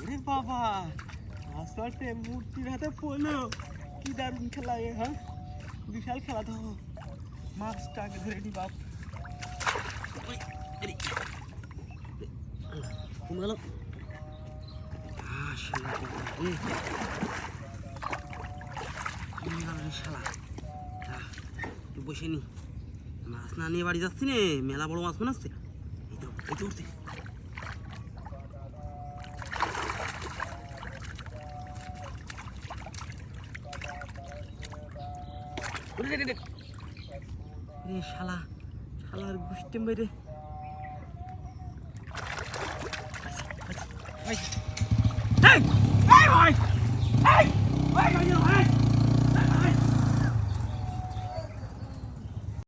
ওরে বাবা, মাছ মারতে মূর্তির হাতে পড়লো। কি দারুণ খেলা এ, হ্যাঁ বিশাল খেলা তো। মাছটা আগে ধরে নি বাপ। গেল শালা, তুই বসে নি, মাছ না নিয়ে বাড়ি যাচ্ছি নে, মেলা বড় মাছ মনে হচ্ছে। এই তো উঠছে। শালা, শালার গুষ্টি মেরে Hey! Hey, boy! Hey!